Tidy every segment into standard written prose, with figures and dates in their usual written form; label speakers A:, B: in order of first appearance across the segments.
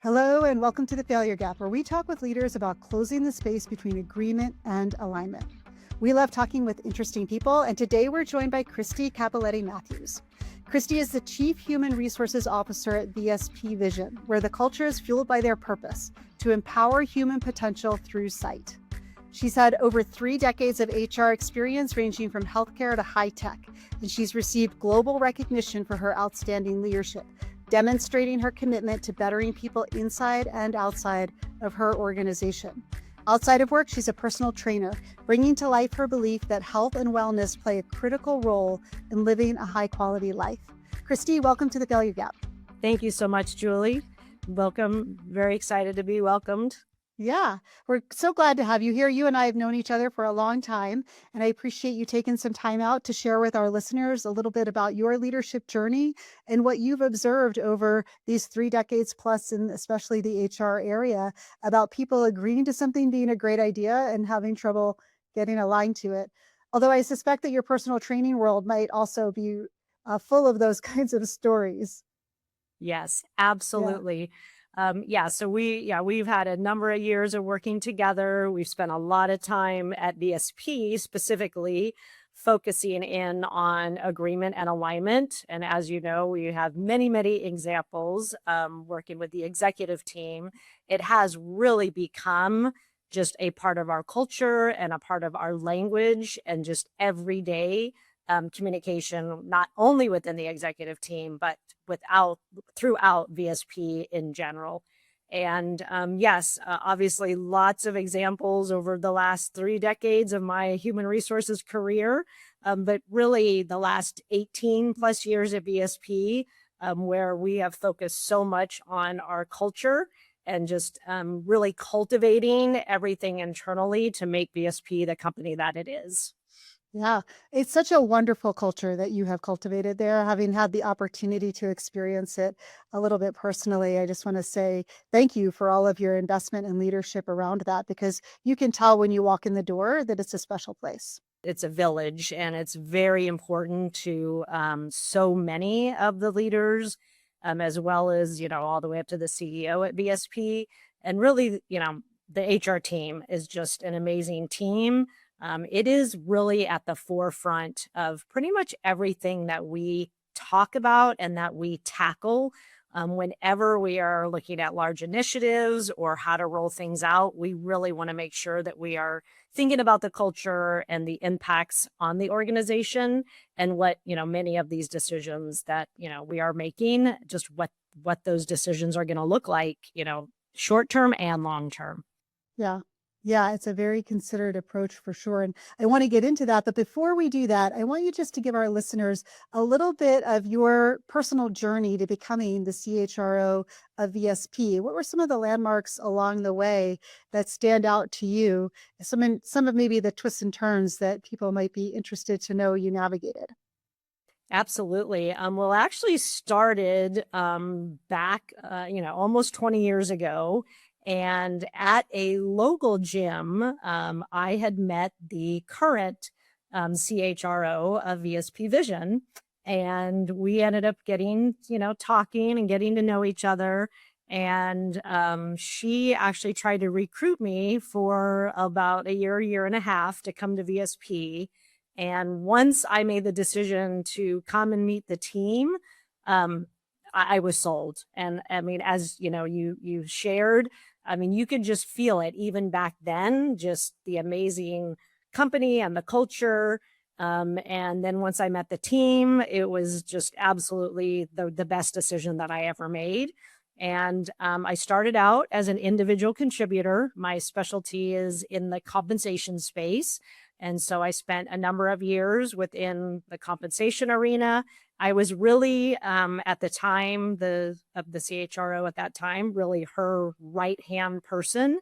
A: Hello, and welcome to the Failure Gap, where we talk with leaders about closing the space between agreement and alignment. We love talking with interesting people, and today we're joined by Christy Capoletti-Matthews. Christy is the Chief Human Resources Officer at VSP Vision, where the culture is fueled by their purpose to empower human potential through sight. She's had over 3 decades of HR experience ranging from healthcare to high tech, and she's received global recognition for her outstanding leadership, demonstrating her commitment to bettering people inside and outside of her organization. Outside of work, she's a personal trainer, bringing to life her belief that health and wellness play a critical role in living a high-quality life. Christy, welcome to the Failure Gap.
B: Thank you so much, Julie. Welcome. Very excited to be welcomed.
A: Yeah, we're so glad to have you here. You and I have known each other for a long time, and I appreciate you taking some time out to share with our listeners a little bit about your leadership journey and what you've observed over these 3 decades plus, in especially the HR area, about people agreeing to something being a great idea and having trouble getting aligned to it. Although I suspect that your personal training world might also be full of those kinds of stories.
B: Yes,
A: Yeah.
B: absolutely. So we've had a number of years of working together. We've spent a lot of time at VSP specifically focusing in on agreement and alignment. And as you know, we have many, many examples working with the executive team. It has really become just a part of our culture and a part of our language and just everyday communication, not only within the executive team, but throughout VSP in general. And obviously lots of examples over the last 3 decades of my human resources career, but really the last 18 plus years at VSP, where we have focused so much on our culture and just really cultivating everything internally to make VSP the company that it is.
A: Yeah, it's such a wonderful culture that you have cultivated there. Having had the opportunity to experience it a little bit personally, I just want to say thank you for all of your investment and leadership around that, because you can tell when you walk in the door that it's a special place.
B: It's a village, and it's very important to so many of the leaders, as well as, all the way up to the CEO at VSP. And really, the HR team is just an amazing team. It is really at the forefront of pretty much everything that we talk about and that we tackle. Whenever we are looking at large initiatives or how to roll things out, we really want to make sure that we are thinking about the culture and the impacts on the organization and what, many of these decisions that, we are making, just what those decisions are going to look like, short term and long term.
A: Yeah. Yeah, it's a very considered approach for sure. And I want to get into that. But before we do that, I want you just to give our listeners a little bit of your personal journey to becoming the CHRO of VSP. What were some of the landmarks along the way that stand out to you? Some of maybe the twists and turns that people might be interested to know you navigated.
B: Absolutely. Well, actually started back, almost 20 years ago. And at a local gym, I had met the current CHRO of VSP Vision. And we ended up getting, talking and getting to know each other. And she actually tried to recruit me for about a year and a half to come to VSP. And once I made the decision to come and meet the team, I was sold. And I mean, as you shared, I mean, you could just feel it even back then, just the amazing company and the culture. And then once I met the team, it was just absolutely the best decision that I ever made. And I started out as an individual contributor. My specialty is in the compensation space. And so I spent a number of years within the compensation arena. I was really, at the time, the CHRO at that time, really her right-hand person,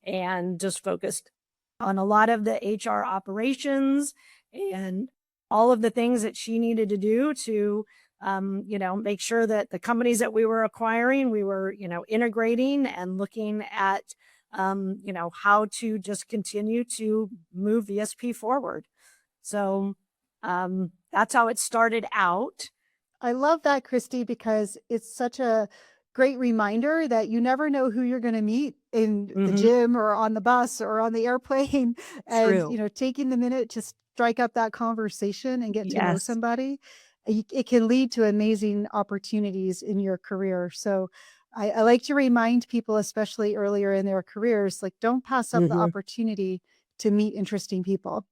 B: and just focused on a lot of the HR operations and all of the things that she needed to do to, make sure that the companies that we were acquiring, we were, integrating and looking at, how to just continue to move VSP forward. So that's how it started out.
A: I love that, Christy, because it's such a great reminder that you never know who you're going to meet in the
B: Hmm.
A: gym or on the bus or on the airplane. And,
B: True.
A: taking the minute to strike up that conversation and get to know
B: Yes.
A: somebody, it can lead to amazing opportunities in your career. So I like to remind people, especially earlier in their careers, like, don't pass up the
B: Hmm.
A: opportunity to meet interesting people.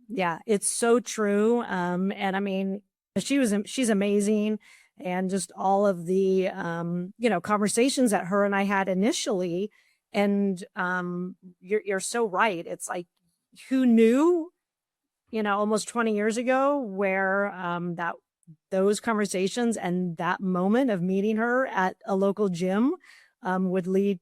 B: Yeah, it's so true. And I mean, she's amazing. And just all of the, conversations that her and I had initially. And you're so right. It's like, who knew, almost 20 years ago where those conversations and that moment of meeting her at a local gym would lead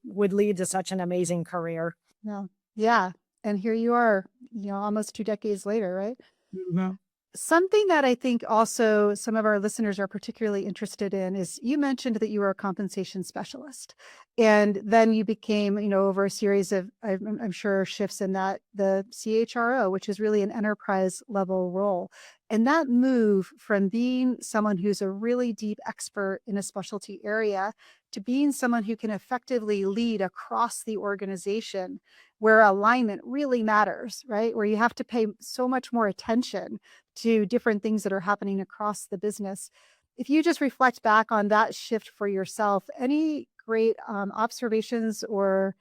B: to such an amazing career.
A: Yeah. Yeah. And here you are, almost 2 decades later, right?
B: Mhm.
A: Something that I think also some of our listeners are particularly interested in is, you mentioned that you were a compensation specialist, and then you became, over a series of, I'm sure, shifts in that, the CHRO, which is really an enterprise level role. And that move from being someone who's a really deep expert in a specialty area to being someone who can effectively lead across the organization, where alignment really matters, right? Where you have to pay so much more attention to different things that are happening across the business. If you just reflect back on that shift for yourself, any great observations or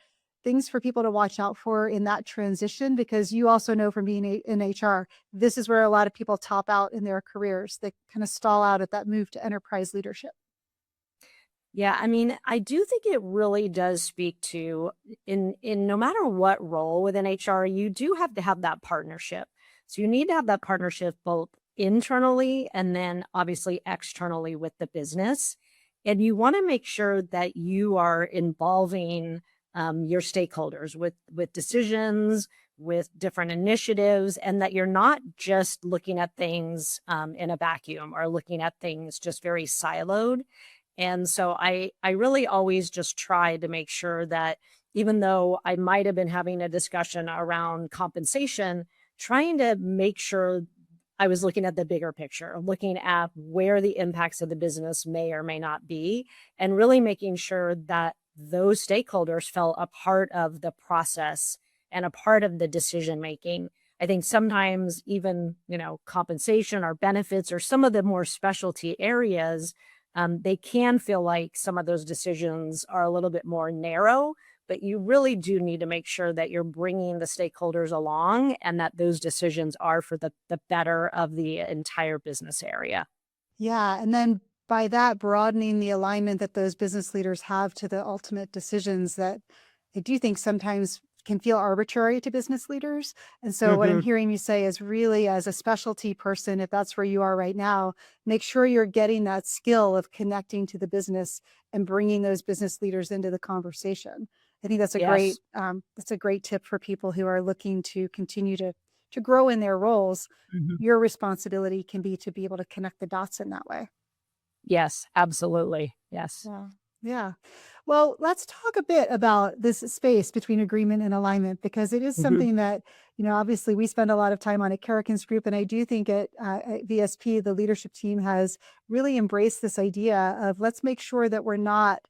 A: things for people to watch out for in that transition? Because you also know from being in HR, this is where a lot of people top out in their careers. They kind of stall out at that move to enterprise leadership.
B: Yeah, I mean, I do think it really does speak to, in no matter what role within HR, you do have to have that partnership. So you need to have that partnership both internally and then obviously externally with the business. And you want to make sure that you are involving your stakeholders with decisions, with different initiatives, and that you're not just looking at things in a vacuum or looking at things just very siloed. And so I really always just try to make sure that, even though I might have been having a discussion around compensation, trying to make sure I was looking at the bigger picture, looking at where the impacts of the business may or may not be, and really making sure that those stakeholders felt a part of the process and a part of the decision making. I think sometimes even, compensation or benefits or some of the more specialty areas, they can feel like some of those decisions are a little bit more narrow, but you really do need to make sure that you're bringing the stakeholders along and that those decisions are for the better of the entire business area.
A: Yeah. And then by that, broadening the alignment that those business leaders have to the ultimate decisions that I do think sometimes can feel arbitrary to business leaders. And so what I'm
B: Hmm.
A: hearing you say is, really, as a specialty person, if that's where you are right now, make sure you're getting that skill of connecting to the business and bringing those business leaders into the conversation. I think
B: Yes.
A: that's a great tip for people who are looking to continue to grow in their roles.
B: Mhm.
A: Your responsibility can be to be able to connect the dots in that way.
B: Yes, absolutely. Yes.
A: Yeah. Yeah. Well, let's talk a bit about this space between agreement and alignment, because it is
B: Hmm.
A: something that, obviously we spend a lot of time on at Kerrigan's Group. And I do think at VSP, the leadership team has really embraced this idea of, let's make sure that we're not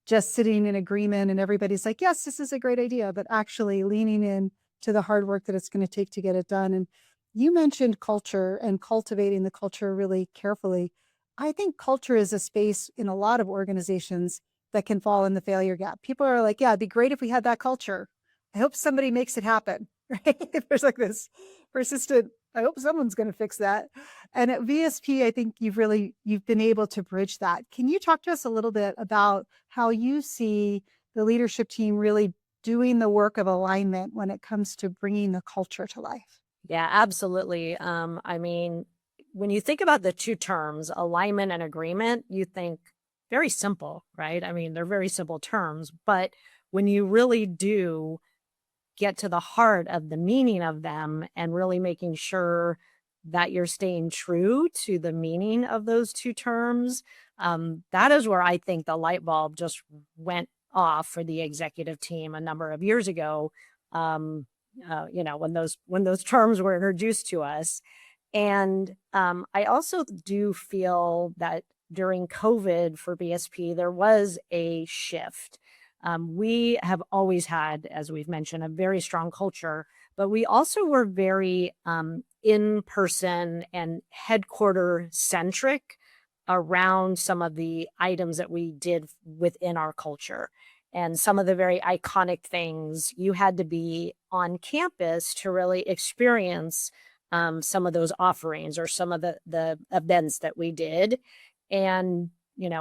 A: just sitting in agreement and everybody's like, yes, this is a great idea, but actually leaning in to the hard work that it's going to take to get it done. And you mentioned culture and cultivating the culture really carefully. I think culture is a space in a lot of organizations that can fall in the failure gap. People are like, yeah, it'd be great if we had that culture. I hope somebody makes it happen. Right? If there's like this persistent, I hope someone's going to fix that. And at VSP, I think you've been able to bridge that. Can you talk to us a little bit about how you see the leadership team really doing the work of alignment when it comes to bringing the culture to life?
B: Yeah, absolutely. I mean, when you think about the two terms, alignment and agreement, you think very simple, right? I mean, they're very simple terms, but when you really do get to the heart of the meaning of them and really making sure that you're staying true to the meaning of those two terms, that is where I think the light bulb just went off for the executive team a number of years ago. Um, when those terms were introduced to us, and I also do feel that during COVID for VSP, there was a shift. We have always had, as we've mentioned, a very strong culture, but we also were very in person and headquarter centric around some of the items that we did within our culture. And some of the very iconic things, you had to be on campus to really experience some of those offerings or some of the events that we did. And,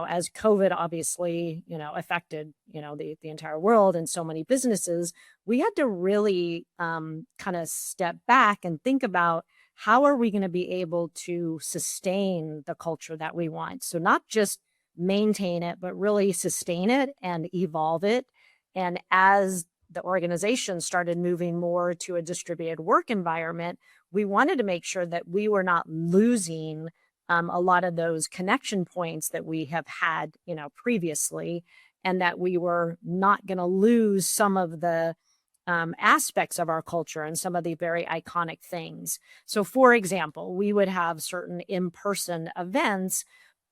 B: as COVID obviously, affected, the entire world and so many businesses, we had to really kind of step back and think about how are we going to be able to sustain the culture that we want? So not just maintain it, but really sustain it and evolve it. And as the organization started moving more to a distributed work environment, we wanted to make sure that we were not losing a lot of those connection points that we have had, previously, and that we were not going to lose some of the aspects of our culture and some of the very iconic things. So, for example, we would have certain in-person events,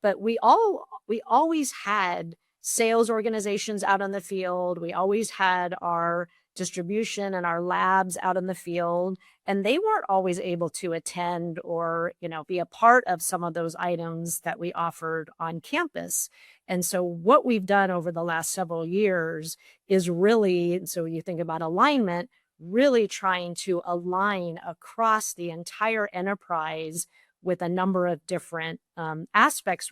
B: but we always had sales organizations out in the field. We always had our distribution and our labs out in the field, and they weren't always able to attend or, be a part of some of those items that we offered on campus. And so what we've done over the last several years is really, so you think about alignment, really trying to align across the entire enterprise with a number of different aspects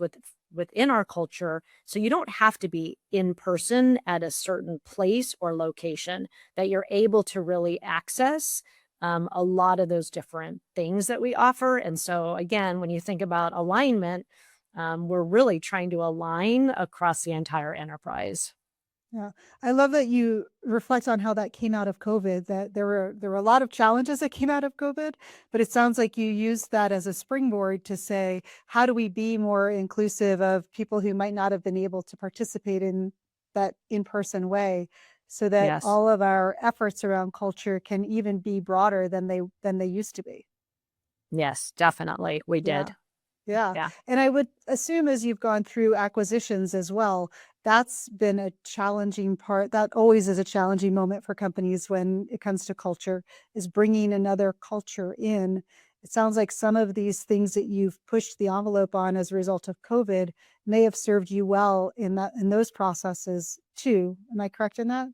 B: within our culture. So you don't have to be in person at a certain place or location, that you're able to really access a lot of those different things that we offer. And so again, when you think about alignment, we're really trying to align across the entire enterprise.
A: Yeah. I love that you reflect on how that came out of COVID, that there were a lot of challenges that came out of COVID, but it sounds like you used that as a springboard to say, how do we be more inclusive of people who might not have been able to participate in that in-person way, so that
B: Yes.
A: all of our efforts around culture can even be broader than they used to be.
B: Yes, definitely. We
A: Yeah.
B: did.
A: Yeah.
B: Yeah.
A: And I would assume as you've gone through acquisitions as well, that's been a challenging part. That always is a challenging moment for companies when it comes to culture, is bringing another culture in. It sounds like some of these things that you've pushed the envelope on as a result of COVID may have served you well in those processes too. Am I correct in that?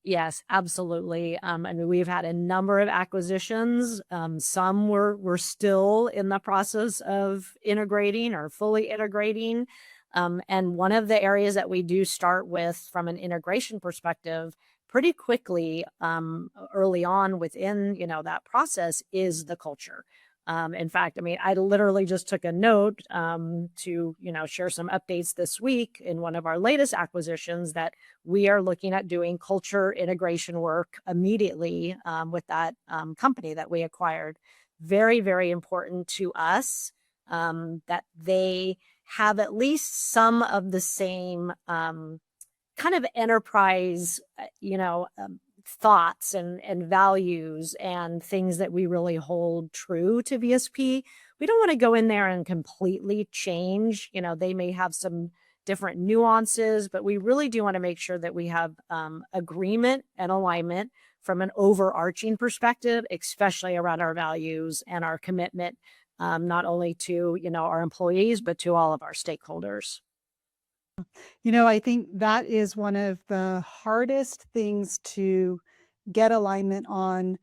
B: Yes, absolutely. I mean, we've had a number of acquisitions. Some we're still in the process of integrating or fully integrating. And one of the areas that we do start with from an integration perspective pretty quickly, early on within, that process, is the culture. In fact, I mean, I literally just took a note to, share some updates this week in one of our latest acquisitions, that we are looking at doing culture integration work immediately with that company that we acquired. Very, very important to us that they have at least some of the same kind of enterprise, thoughts and values and things that we really hold true to VSP. We don't want to go in there and completely change. They may have some different nuances, but we really do want to make sure that we have agreement and alignment from an overarching perspective, especially around our values and our commitment, not only to, our employees, but to all of our stakeholders.
A: I think that is one of the hardest things to get alignment on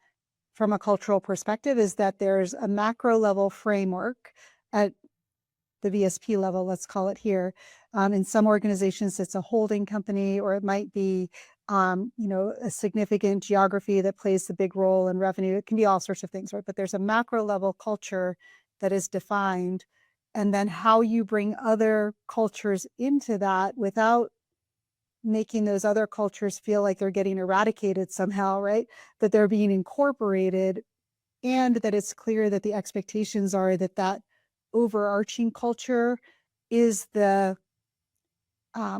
A: from a cultural perspective, is that there's a macro level framework at the VSP level, let's call it here. In some organizations, it's a holding company, or it might be, a significant geography that plays the big role in revenue. It can be all sorts of things, right? But there's a macro level culture that is defined. And then how you bring other cultures into that without making those other cultures feel like they're getting eradicated somehow, right? That they're being incorporated, and that it's clear that the expectations are that that overarching culture is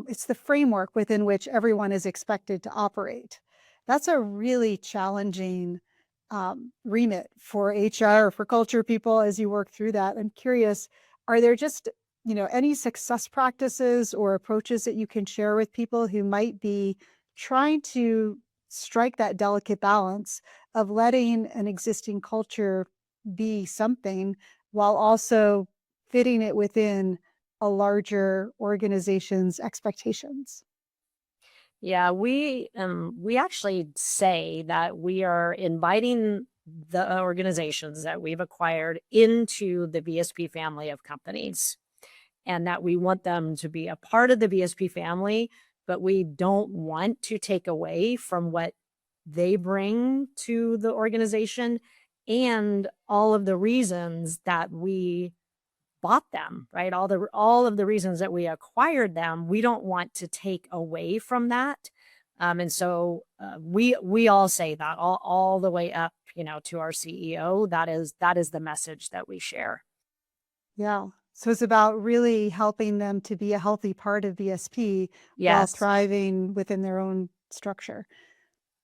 A: it's the framework within which everyone is expected to operate. That's a really challenging remit for HR, for culture people, as you work through that. I'm curious, are there just any success practices or approaches that you can share with people who might be trying to strike that delicate balance of letting an existing culture be something while also fitting it within a larger organization's expectations?
B: Yeah, we actually say that we are inviting the organizations that we've acquired into the VSP family of companies, and that we want them to be a part of the VSP family, but we don't want to take away from what they bring to the organization and all of the reasons that we bought them, right? All of the reasons that we acquired them, we don't want to take away from that. And so we all say that all the way up, to our CEO. That is the message that we share.
A: Yeah. So it's about really helping them to be a healthy part of VSP while
B: Yes.
A: thriving within their own structure.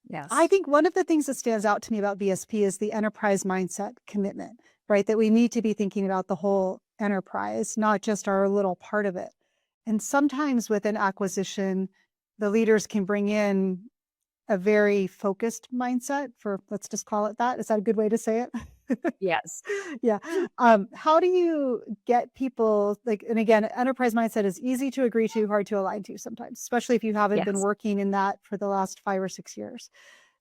A: I
B: Yes.
A: think one of the things that stands out to me about VSP is the enterprise mindset commitment, right? That we need to be thinking about the whole enterprise, not just our little part of it. And sometimes with an acquisition, the leaders can bring in a very focused mindset for, let's just call it that. Is that a good way to say it?
B: Yes.
A: Yeah. How do you get people like, and again, enterprise mindset is easy to agree to, hard to align to sometimes, especially if you haven't been
B: Yes.
A: working in that for the last 5 or 6 years.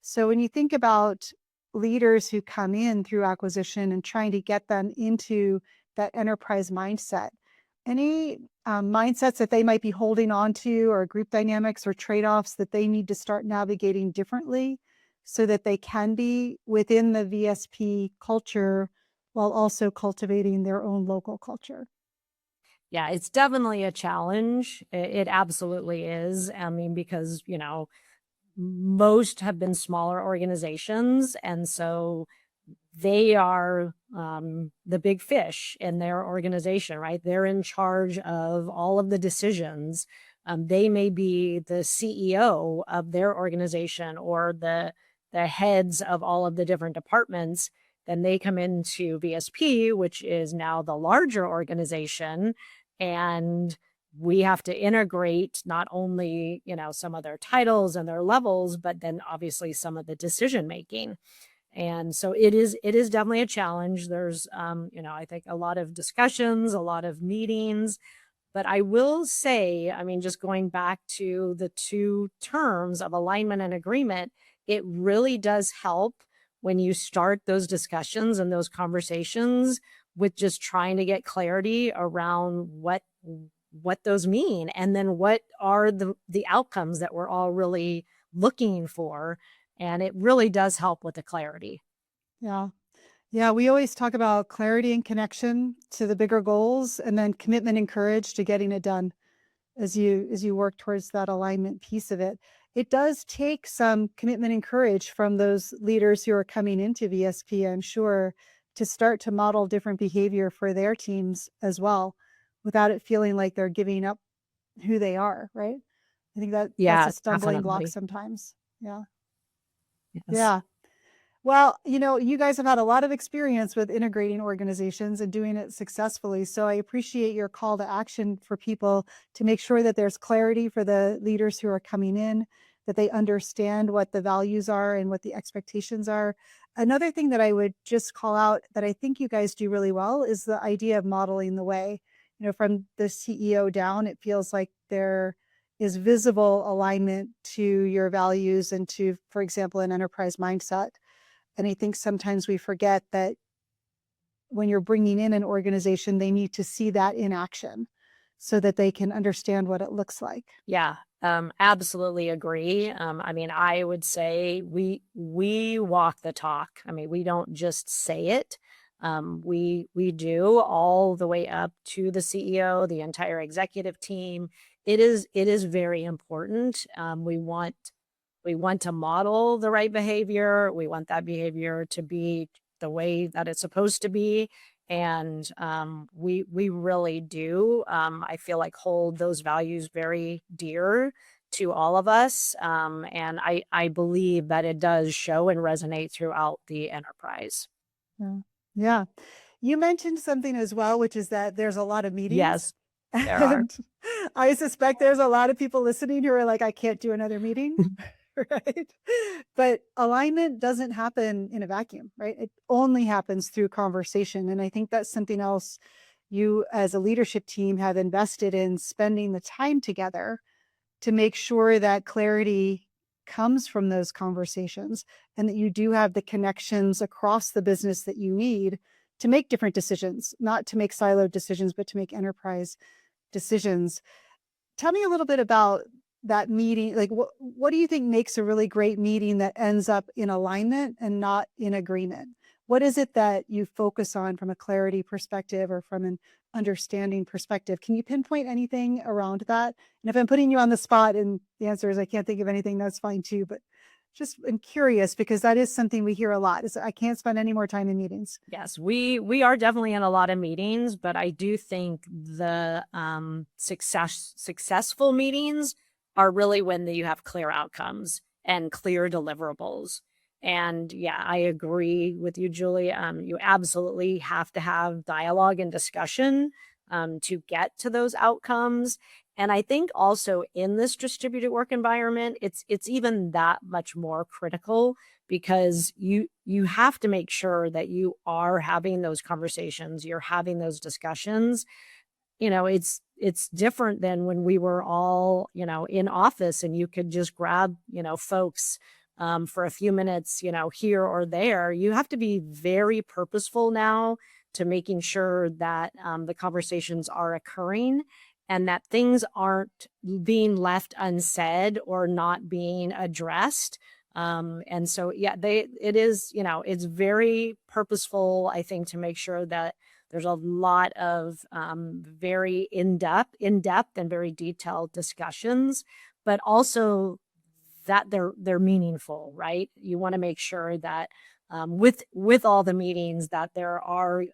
A: So when you think about leaders who come in through acquisition and trying to get them into that enterprise mindset, any mindsets that they might be holding on to, or group dynamics or trade-offs that they need to start navigating differently so that they can be within the VSP culture while also cultivating their own local culture?
B: Yeah, it's definitely a challenge. It absolutely is. I mean, because, most have been smaller organizations. And so they are the big fish in their organization, right? They're in charge of all of the decisions. They may be the CEO of their organization or the heads of all of the different departments. Then they come into VSP, which is now the larger organization, and we have to integrate not only some of their titles and their levels, but then obviously some of the decision making. And so it is definitely a challenge. There's I think a lot of discussions, a lot of meetings, but I will say, I mean, just going back to the two terms of alignment and agreement, it really does help when you start those discussions and those conversations with just trying to get clarity around what those mean, and then what are the outcomes that we're all really looking for. And it really does help with the clarity.
A: Yeah. Yeah, we always talk about clarity and connection to the bigger goals, and then commitment and courage to getting it done as you work towards that alignment piece of it. It does take some commitment and courage from those leaders who are coming into VSP, I'm sure, to start to model different behavior for their teams as well, without it feeling like they're giving up who they are, right? I think that that's a
B: Yeah,
A: stumbling block
B: definitely.
A: sometimes. Yeah.
B: Yes.
A: Yeah. Well, you guys have had a lot of experience with integrating organizations and doing it successfully. So I appreciate your call to action for people to make sure that there's clarity for the leaders who are coming in, that they understand what the values are and what the expectations are. Another thing that I would just call out that I think you guys do really well is the idea of modeling the way. From the CEO down, it feels like there is visible alignment to your values and to, for example, an enterprise mindset. And I think sometimes we forget that when you're bringing in an organization, they need to see that in action so that they can understand what it looks like.
B: Yeah, absolutely agree. I mean, I would say we walk the talk. I mean, we don't just say it. We do all the way up to the CEO, the entire executive team. It is very important. We want to model the right behavior. We want that behavior to be the way that it's supposed to be. And we really do, I feel like, hold those values very dear to all of us. And I believe that it does show and resonate throughout the enterprise.
A: Yeah. Yeah. You mentioned something as well, which is that there's a lot of meetings.
B: Yes. There are.
A: And I suspect there's a lot of people listening who are like, I can't do another meeting. Right. But alignment doesn't happen in a vacuum, right? It only happens through conversation. And I think that's something else you as a leadership team have invested in, spending the time together to make sure that clarity comes from those conversations and that you do have the connections across the business that you need to make different decisions, not to make siloed decisions, but to make enterprise decisions. Tell me a little bit about that meeting. Like, what do you think makes a really great meeting that ends up in alignment and not in agreement? What is it that you focus on from a clarity perspective or from an understanding perspective? Can you pinpoint anything around that? And if I'm putting you on the spot and the answer is I can't think of anything, that's fine too. But just I'm curious because that is something we hear a lot is I can't spend any more time in meetings.
B: Yes, we are definitely in a lot of meetings, but I do think the successful meetings are really when you have clear outcomes and clear deliverables. And yeah, I agree with you, Julie. You absolutely have to have dialogue and discussion to get to those outcomes. And I think also in this distributed work environment, it's even that much more critical because you have to make sure that you are having those conversations, you're having those discussions. It's different than when we were all, in office and you could just grab, folks for a few minutes, here or there. You have to be very purposeful now to making sure that the conversations are occurring and that things aren't being left unsaid or not being addressed. And so, yeah, it is, it's very purposeful, I think, to make sure that there's a lot of very in-depth and very detailed discussions, but also that they're meaningful, right? You want to make sure that with all the meetings that there are,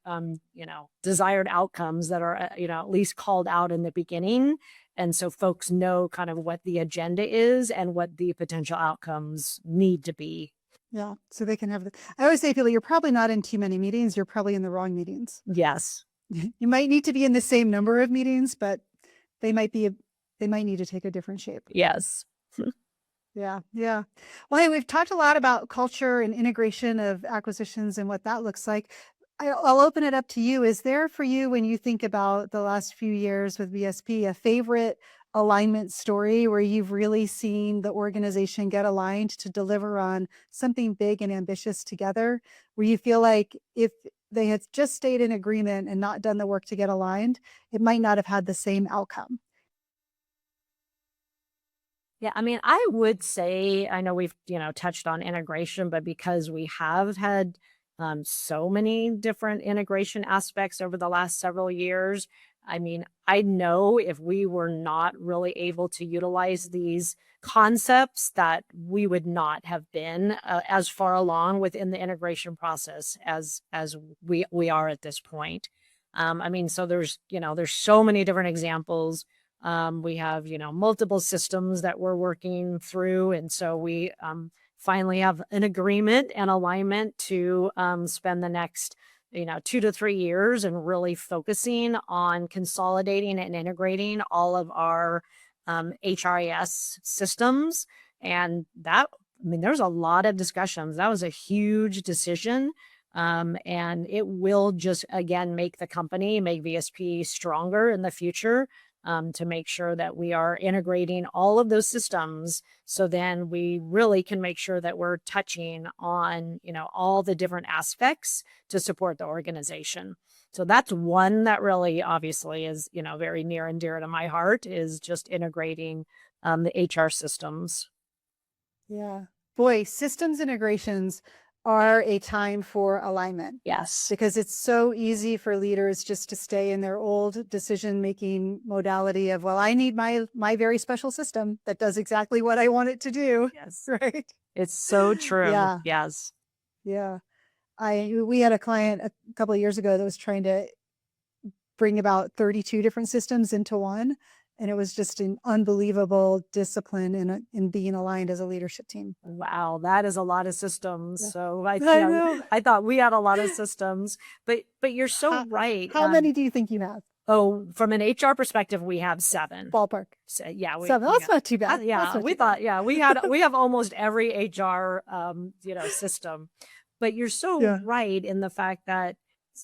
B: desired outcomes that are, at least called out in the beginning. And so folks know kind of what the agenda is and what the potential outcomes need to be.
A: Yeah. So they can have I always say, people, you're probably not in too many meetings. You're probably in the wrong meetings.
B: Yes.
A: You might need to be in the same number of meetings, but they might need to take a different shape.
B: Yes.
A: Yeah. Yeah. Well, hey, we've talked a lot about culture and integration of acquisitions and what that looks like. I'll open it up to you. Is there for you, when you think about the last few years with VSP, a favorite alignment story where you've really seen the organization get aligned to deliver on something big and ambitious together, where you feel like if they had just stayed in agreement and not done the work to get aligned, it might not have had the same outcome?
B: Yeah, I mean, I would say, I know we've, touched on integration, but because we have had so many different integration aspects over the last several years, I mean, I know if we were not really able to utilize these concepts that we would not have been as far along within the integration process as we are at this point. I mean, so there's so many different examples. We have, multiple systems that we're working through. And so we finally have an agreement and alignment to spend the next, 2 to 3 years and really focusing on consolidating and integrating all of our HRIS systems. And that, I mean, there's a lot of discussions. That was a huge decision. And it will just, again, make VSP stronger in the future. To make sure that we are integrating all of those systems. So then we really can make sure that we're touching on, all the different aspects to support the organization. So that's one that really obviously is, very near and dear to my heart, is just integrating the HR systems.
A: Yeah. Boy, systems integrations are a time for alignment.
B: Yes.
A: Because it's so easy for leaders just to stay in their old decision-making modality of, well, I need my very special system that does exactly what I want it to do.
B: Yes.
A: Right.
B: It's so true.
A: Yeah.
B: Yes.
A: Yeah. We had a client a couple of years ago that was trying to bring about 32 different systems into one. And it was just an unbelievable discipline in being aligned as a leadership team.
B: Wow, that is a lot of systems.
A: Yeah.
B: So
A: I
B: I thought we had a lot of systems, but you're so right.
A: How many do you think you have?
B: Oh, from an HR perspective, we have 7.
A: Ballpark.
B: So, yeah,
A: 7. That's not too bad.
B: Yeah,
A: That's not
B: we
A: too bad.
B: thought, yeah, we have almost every HR, system. But you're so
A: Yeah.
B: right in the fact that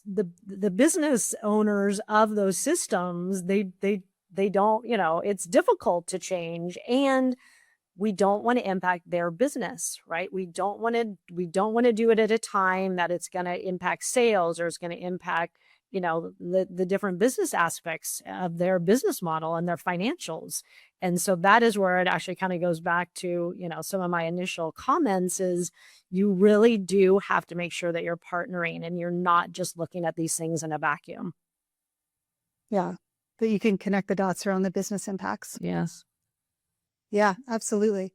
B: the business owners of those systems, they don't, it's difficult to change, and we don't want to impact their business, right? We don't want to do it at a time that it's going to impact sales, or it's going to impact, the different business aspects of their business model and their financials. And so that is where it actually kind of goes back to, some of my initial comments is you really do have to make sure that you're partnering and you're not just looking at these things in a vacuum.
A: Yeah. That you can connect the dots around the business impacts.
B: Yes.
A: Yeah, absolutely.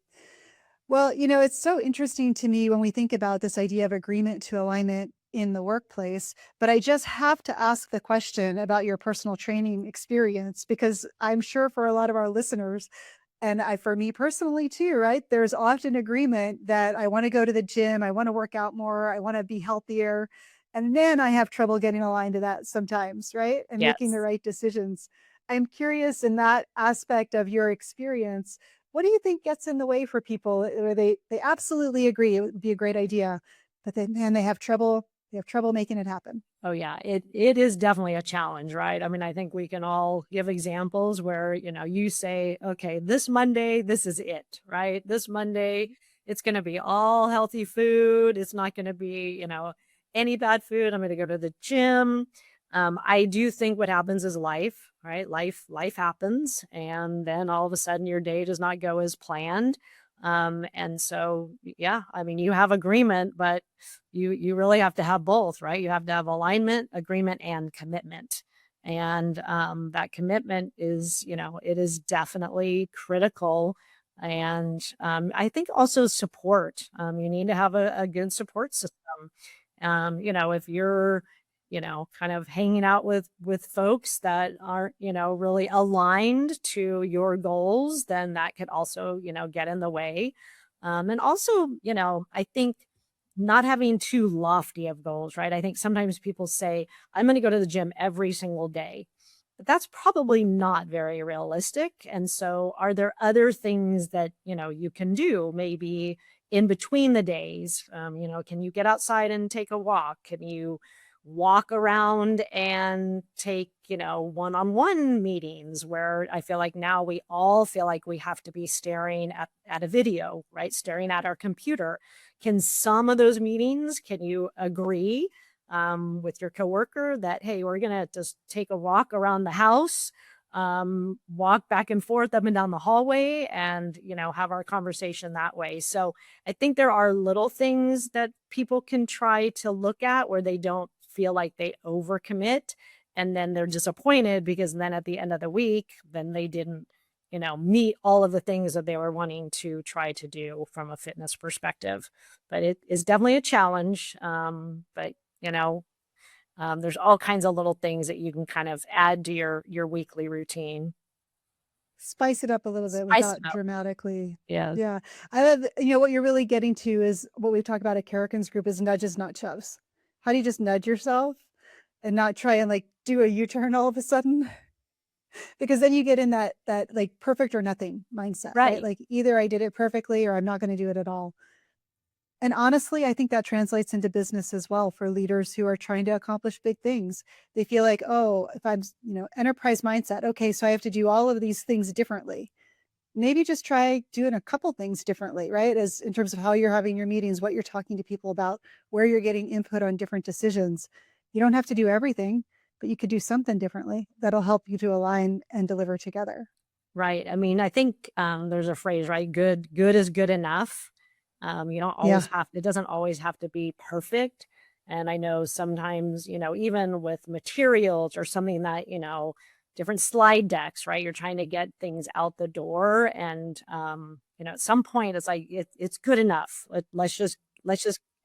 A: Well, it's so interesting to me when we think about this idea of agreement to alignment in the workplace, but I just have to ask the question about your personal training experience, because I'm sure for a lot of our listeners, and for me personally too, right? There's often agreement that I want to go to the gym, I want to work out more, I want to be healthier. And then I have trouble getting aligned to that sometimes, right? And making the
B: Yes.
A: right decisions. I'm curious in that aspect of your experience, what do you think gets in the way for people where they absolutely agree it would be a great idea, but they have trouble making it happen?
B: Oh yeah, it is definitely a challenge, right? I mean, I think we can all give examples where, you say, okay, this Monday, this is it, right? This Monday, it's going to be all healthy food. It's not going to be, any bad food. I'm going to go to the gym. I do think what happens is life, right? Life happens. And then all of a sudden your day does not go as planned. And so, yeah, I mean, you have agreement, but you really have to have both, right? You have to have alignment, agreement, and commitment. And that commitment is, it is definitely critical. And I think also support. You need to have a good support system. If you're, kind of hanging out with folks that aren't, really aligned to your goals, then that could also, get in the way. And also, I think not having too lofty of goals, right? I think sometimes people say, I'm going to go to the gym every single day. But that's probably not very realistic. And so are there other things that, you can do maybe in between the days? Can you get outside and take a walk? Can you walk around and take, one-on-one meetings where I feel like now we all feel like we have to be staring at a video, right? Staring at our computer. Can some of those meetings, can you agree with your coworker that, hey, we're going to just take a walk around the house, walk back and forth up and down the hallway, and, have our conversation that way. So I think there are little things that people can try to look at where they don't feel like they overcommit, and then they're disappointed because then at the end of the week, then they didn't, meet all of the things that they were wanting to try to do from a fitness perspective. But it is definitely a challenge. But there's all kinds of little things that you can kind of add to your weekly routine.
A: Spice it up a little bit
B: Spice
A: without
B: it up.
A: dramatically.
B: Yeah.
A: Yeah. I love, what you're really getting to is what we've talked about at Kerrigan's group is nudges, not shoves. How do you just nudge yourself and not try and like do a U-turn all of a sudden? Because then you get in that like perfect or nothing mindset, right? Like either I did it perfectly or I'm not going to do it at all. And honestly, I think that translates into business as well for leaders who are trying to accomplish big things. They feel like, oh, if I'm, enterprise mindset, okay, so I have to do all of these things differently. Maybe just try doing a couple things differently, right? As in terms of how you're having your meetings, what you're talking to people about, where you're getting input on different decisions. You don't have to do everything, but you could do something differently that'll help you to align and deliver together.
B: Right. I mean, I think there's a phrase, right? Good is good enough. You don't always it doesn't always have to be perfect. And I know sometimes, even with materials or something that, different slide decks, right? You're trying to get things out the door. And, at some point it's like, it's good enough. Let's just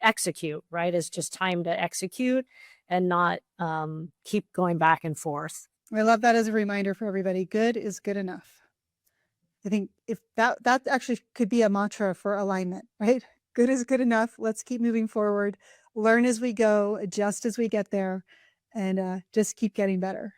B: execute, right? It's just time to execute and not keep going back and forth.
A: I love that as a reminder for everybody. Good is good enough. I think if that actually could be a mantra for alignment, right? Good is good enough. Let's keep moving forward, learn as we go, adjust as we get there, and just keep getting better.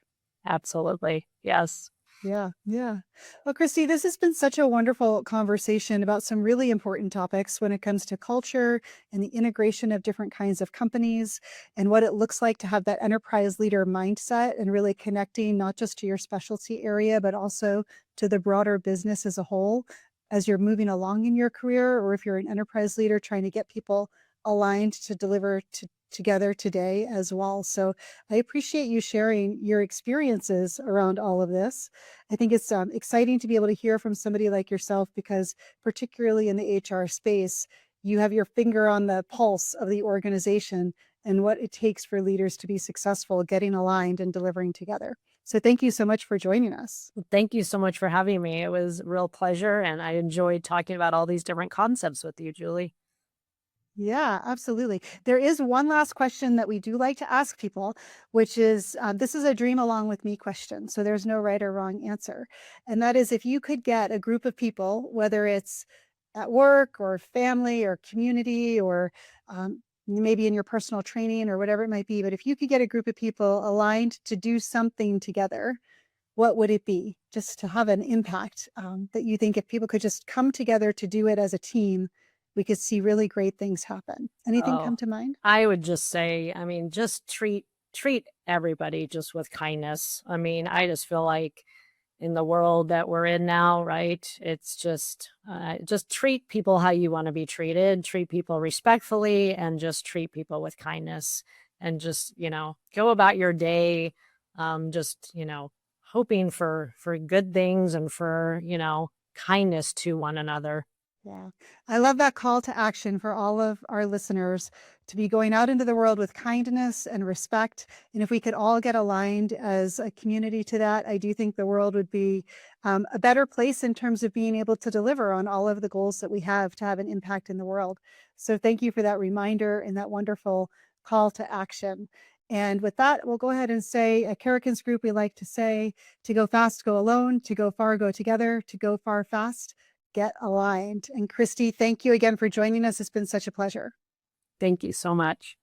B: Absolutely. Yes.
A: Yeah, yeah. Well, Kristi, this has been such a wonderful conversation about some really important topics when it comes to culture and the integration of different kinds of companies and what it looks like to have that enterprise leader mindset and really connecting not just to your specialty area, but also to the broader business as a whole as you're moving along in your career, or if you're an enterprise leader trying to get people aligned to deliver together today as well. So I appreciate you sharing your experiences around all of this. I think it's exciting to be able to hear from somebody like yourself because, particularly in the HR space, you have your finger on the pulse of the organization and what it takes for leaders to be successful, getting aligned and delivering together. So thank you so much for joining us.
B: Thank you so much for having me. It was a real pleasure, and I enjoyed talking about all these different concepts with you, Julie.
A: Yeah, absolutely. There is one last question that we do like to ask people, which is this is a dream along with me question. So there's no right or wrong answer. And that is if you could get a group of people, whether it's at work or family or community or maybe in your personal training or whatever it might be, but if you could get a group of people aligned to do something together, what would it be? Just to have an impact that you think if people could just come together to do it as a team, we could see really great things happen. Anything
B: Oh,
A: come to mind?
B: I would just say, I mean, just treat everybody just with kindness. I mean, I just feel like in the world that we're in now, right? It's just treat people how you want to be treated, treat people respectfully, and just treat people with kindness, and just, go about your day, just, hoping for good things and for, kindness to one another.
A: Yeah. I love that call to action for all of our listeners to be going out into the world with kindness and respect. And if we could all get aligned as a community to that, I do think the world would be a better place in terms of being able to deliver on all of the goals that we have to have an impact in the world. So thank you for that reminder and that wonderful call to action. And with that, we'll go ahead and say at Kerrigan's Group, we like to say to go fast, go alone, to go far, go together, to go far fast, get aligned. And Kristi, thank you again for joining us. It's been such a pleasure.
B: Thank you so much.